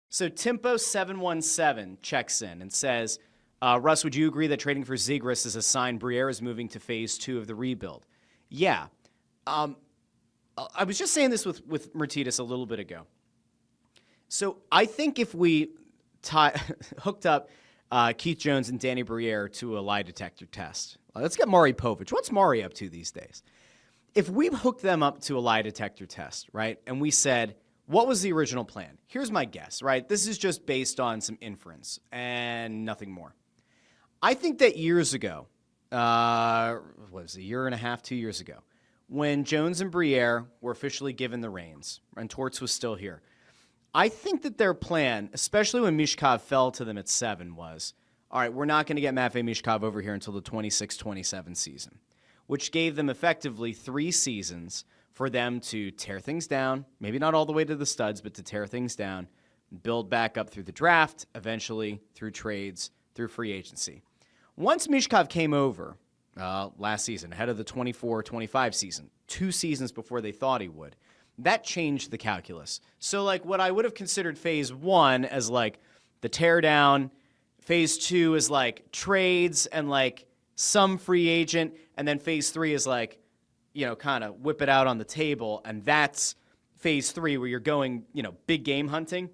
So Timpo717 checks in and says, Russ, would you agree that trading for Zegras is a sign Briere is moving to phase 2 of the rebuild? Yeah. I was just saying this with Mertitas a little bit ago. So I think if we hooked up Keith Jones and Danny Briere to a lie detector test. Let's get Maury Povich. What's Maury up to these days? If we hooked them up to a lie detector test, right, and we said, what was the original plan? Here's my guess, right? This is just based on some inference and nothing more. I think that years ago, what was it, a year and a half, 2 years ago, when Jones and Briere were officially given the reins and Torts was still here, I think that their plan, especially when Mishkov fell to them at 7, was, all right, we're not going to get Matvei Mishkov over here until the 26-27 season, which gave them effectively 3 seasons for them to tear things down, maybe not all the way to the studs, but to tear things down, build back up through the draft, eventually through trades, through free agency. Once Mishkov came over last season, ahead of the 24-25 season, 2 seasons before they thought he would, that changed the calculus. So, like, what I would have considered phase 1 as, like, the teardown, phase 2 is, like, trades and, like, some free agent, and then phase 3 is, like, you know, kind of whip it out on the table, and that's phase 3 where you're going, you know, big game hunting.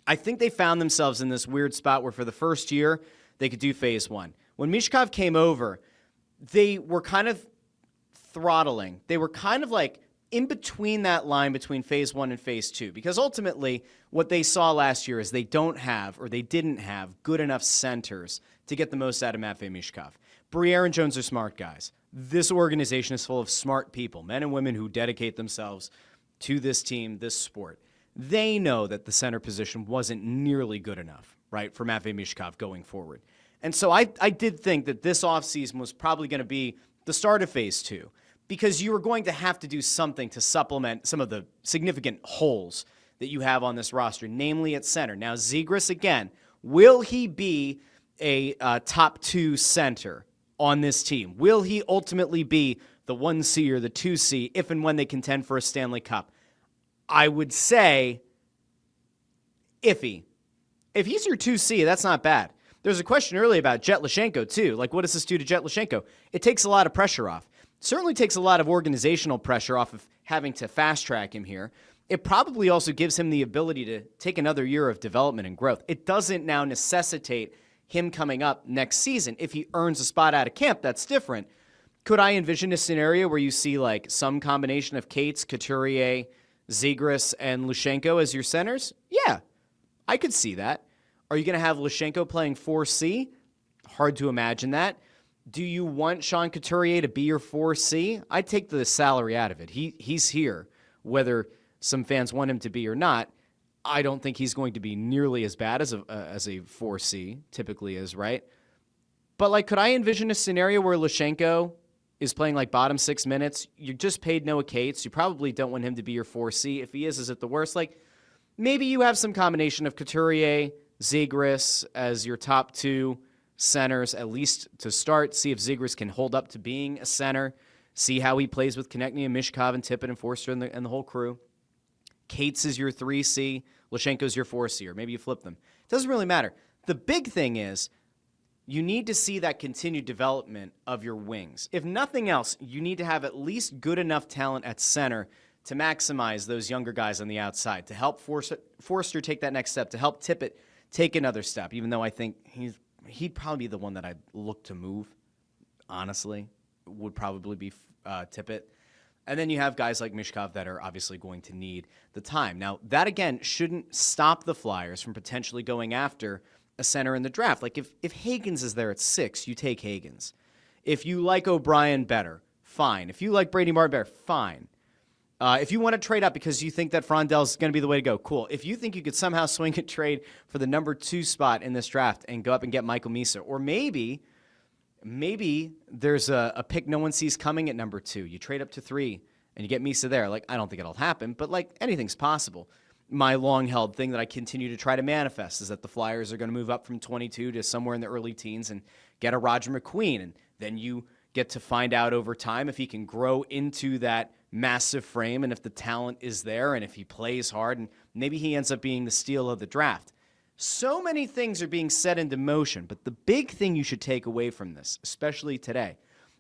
I think they found themselves in this weird spot where for the first year, they could do phase 1. When Mishkov came over, they were kind of throttling. They were kind of like in between that line between phase 1 and phase 2, because ultimately what they saw last year is they don't have, or they didn't have, good enough centers to get the most out of Matvei Mishkov. Briere and Jones are smart guys. This organization is full of smart people, men and women who dedicate themselves to this team, this sport. They know that the center position wasn't nearly good enough, right, for Matvei Mishkov going forward. And so I did think that this offseason was probably going to be the start of phase 2, because you were going to have to do something to supplement some of the significant holes that you have on this roster, namely at center. Now, Zegras, again, will he be a top 2 center on this team? Will he ultimately be the 1C or the 2C if and when they contend for a Stanley Cup? I would say iffy. If he's your 2C, that's not bad. There's a question earlier about Jet Lashenko, too. Like, what does this do to Jet Lashenko? It takes a lot of pressure off. Certainly takes a lot of organizational pressure off of having to fast-track him here. It probably also gives him the ability to take another year of development and growth. It doesn't now necessitate him coming up next season. If he earns a spot out of camp, that's different. Could I envision a scenario where you see like some combination of Cates, Couturier, Zegras, and Lashenko as your centers? Yeah, I could see that. Are you going to have Lashenko playing 4C? Hard to imagine that. Do you want Sean Couturier to be your 4C? I'd take the salary out of it. He's here, whether some fans want him to be or not. I don't think he's going to be nearly as bad as a 4C typically is, right? But, like, could I envision a scenario where Lashenko is playing, like, bottom 6 minutes? You just paid Noah Cates. You probably don't want him to be your 4C. If he is it the worst? Like, maybe you have some combination of Couturier, Zegras as your top 2 centers, at least to start. See if Zegras can hold up to being a center. See how he plays with Konechny and Mishkov and Tippett and Forster and the whole crew. Cates is your 3C. Lashenko's your 4C, or maybe you flip them. It doesn't really matter. The big thing is you need to see that continued development of your wings. If nothing else, you need to have at least good enough talent at center to maximize those younger guys on the outside, to help Forster take that next step, to help Tippett take another step, even though I think he'd probably be the one that I'd look to move, honestly, would probably be Tippett. And then you have guys like Mishkov that are obviously going to need the time. Now, that, again, shouldn't stop the Flyers from potentially going after a center in the draft. Like, if Higgins is there at 6, you take Higgins. If you like O'Brien better, fine. If you like Brady Martin better, fine. If you want to trade up because you think that Frondel's going to be the way to go, cool. If you think you could somehow swing a trade for the number 2 spot in this draft and go up and get Michael Misa, or maybe there's a pick no one sees coming at number 2. You trade up to 3 and you get Misa there. Like, I don't think it'll happen, but like anything's possible. My long-held thing that I continue to try to manifest is that the Flyers are going to move up from 22 to somewhere in the early teens and get a Roger McQueen, and then you get to find out over time if he can grow into that massive frame and if the talent is there and if he plays hard and maybe he ends up being the steal of the draft. So many things are being set into motion, but the big thing you should take away from this, especially today,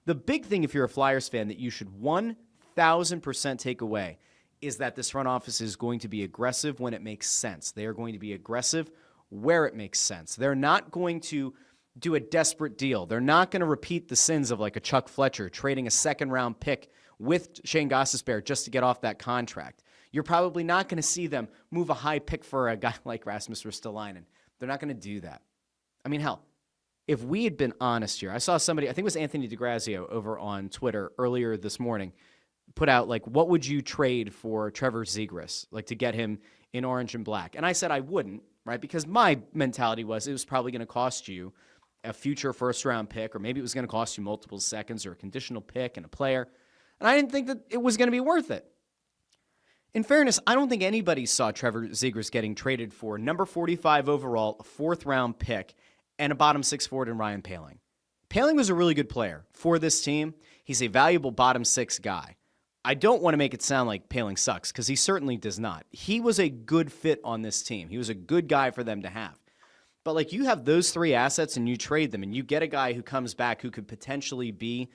the big thing if you're a Flyers fan that you should 1,000% take away is that this front office is going to be aggressive when it makes sense. They are going to be aggressive where it makes sense. They're not going to do a desperate deal. They're not going to repeat the sins of like a Chuck Fletcher trading a second-round pick with Shane Gostisbehere just to get off that contract. You're probably not going to see them move a high pick for a guy like Rasmus Ristolainen. They're not going to do that. I mean, hell, if we had been honest here, I saw somebody, I think it was Anthony DeGrazio over on Twitter earlier this morning, put out, like, what would you trade for Trevor Zegras, like, to get him in orange and black? And I said I wouldn't, right, because my mentality was it was probably going to cost you a future first-round pick, or maybe it was going to cost you multiple seconds or a conditional pick and a player. And I didn't think that it was going to be worth it. In fairness, I don't think anybody saw Trevor Zegras getting traded for number 45 overall, a fourth-round pick, and a bottom six forward in Ryan Poehling. Poehling was a really good player for this team. He's a valuable bottom six guy. I don't want to make it sound like Poehling sucks, because he certainly does not. He was a good fit on this team. He was a good guy for them to have. But like, you have those three assets and you trade them and you get a guy who comes back who could potentially be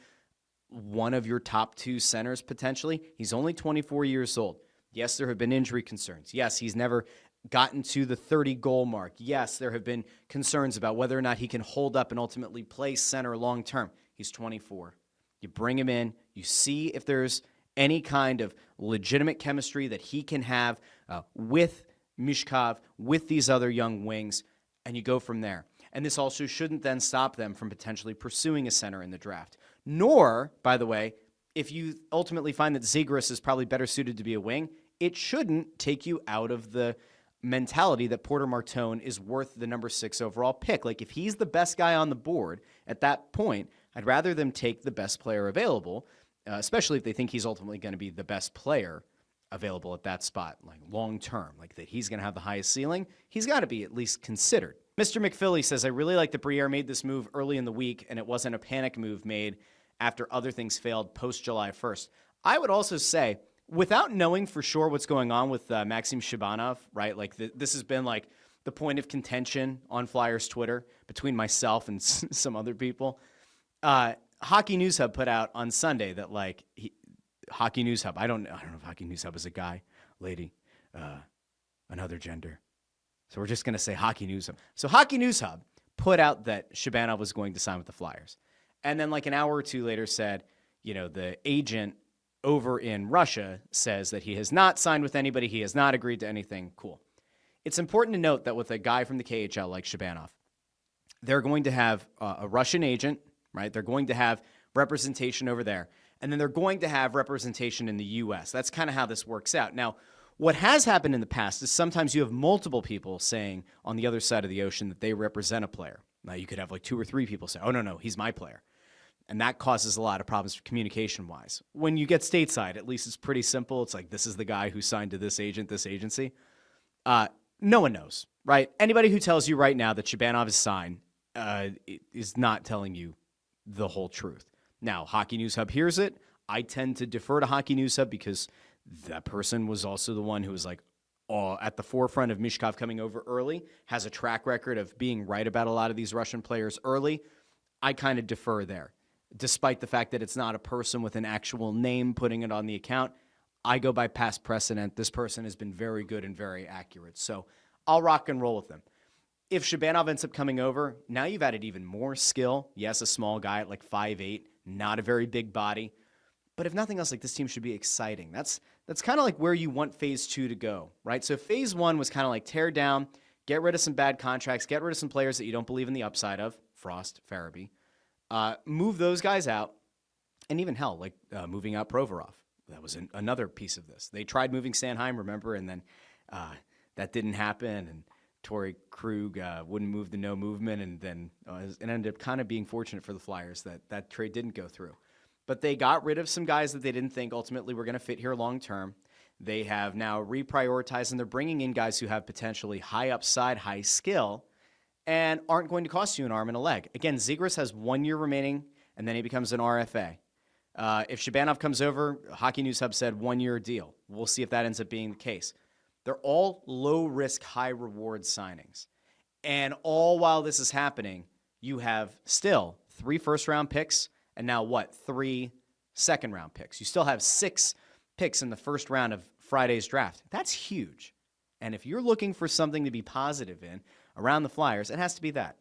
one of your top two centers potentially. He's only 24 years old. Yes, there have been injury concerns. Yes, he's never gotten to the 30-goal mark. Yes, there have been concerns about whether or not he can hold up and ultimately play center long term. He's 24. You bring him in. You see if there's any kind of legitimate chemistry that he can have with Mishkov, with these other young wings, and you go from there. And this also shouldn't then stop them from potentially pursuing a center in the draft. Nor, by the way, if you ultimately find that Zegras is probably better suited to be a wing, it shouldn't take you out of the mentality that Porter Martone is worth the number 6 overall pick. Like, if he's the best guy on the board at that point, I'd rather them take the best player available, especially if they think he's ultimately going to be the best player available at that spot, like long term, like that he's going to have the highest ceiling. He's got to be at least considered. Mr. McPhilly says, I really like that Briere made this move early in the week, and it wasn't a panic move made after other things failed post-July 1st. I would also say, without knowing for sure what's going on with Maxim Shibanov, right? Like, this has been like the point of contention on Flyers Twitter between myself and some other people. Hockey News Hub put out on Sunday that, like, Hockey News Hub, I don't know if Hockey News Hub is a guy, lady, another gender. So we're just going to say Hockey News Hub. So Hockey News Hub put out that Shibanov was going to sign with the Flyers. And then like an hour or two later said, you know, the agent over in Russia says that he has not signed with anybody. He has not agreed to anything. Cool. It's important to note that with a guy from the KHL like Shibanov, they're going to have a Russian agent, right? They're going to have representation over there. And then they're going to have representation in the U.S. That's kind of how this works out. Now, what has happened in the past is sometimes you have multiple people saying on the other side of the ocean that they represent a player. Now, you could have like 2 or 3 people say, oh, no, he's my player. And that causes a lot of problems communication-wise. When you get stateside, at least it's pretty simple. It's like, this is the guy who signed to this agent, this agency. No one knows, right? Anybody who tells you right now that Shibanov is signed is not telling you the whole truth. Now, Hockey News Hub hears it. I tend to defer to Hockey News Hub because that person was also the one who was like at the forefront of Mishkov coming over early, has a track record of being right about a lot of these Russian players early. I kind of defer there. Despite the fact that it's not a person with an actual name putting it on the account, I go by past precedent. This person has been very good and very accurate. So I'll rock and roll with them. If Shibanov ends up coming over, now you've added even more skill. Yes, a small guy at like 5'8", not a very big body. But if nothing else, like, this team should be exciting. That's kind of like where you want phase 2 to go, right? So phase 1 was kind of like tear down, get rid of some bad contracts, get rid of some players that you don't believe in the upside of, Frost, Farabee, move those guys out, and even hell, like moving out Provorov. That was another piece of this. They tried moving Sanheim, remember, and then that didn't happen, and Torrey Krug wouldn't move the no movement, and then it ended up kind of being fortunate for the Flyers that trade didn't go through. But they got rid of some guys that they didn't think ultimately were going to fit here long term. They have now reprioritized, and they're bringing in guys who have potentially high upside, high skill, and aren't going to cost you an arm and a leg. Again, Zegras has 1 year remaining, and then he becomes an RFA. If Shabanov comes over, Hockey News Hub said 1-year deal. We'll see if that ends up being the case. They're all low-risk, high-reward signings. And all while this is happening, you have still 3 first-round picks and now, 3 second-round picks. You still have 6 picks in the first round of Friday's draft. That's huge. And if you're looking for something to be positive in around the Flyers, it has to be that.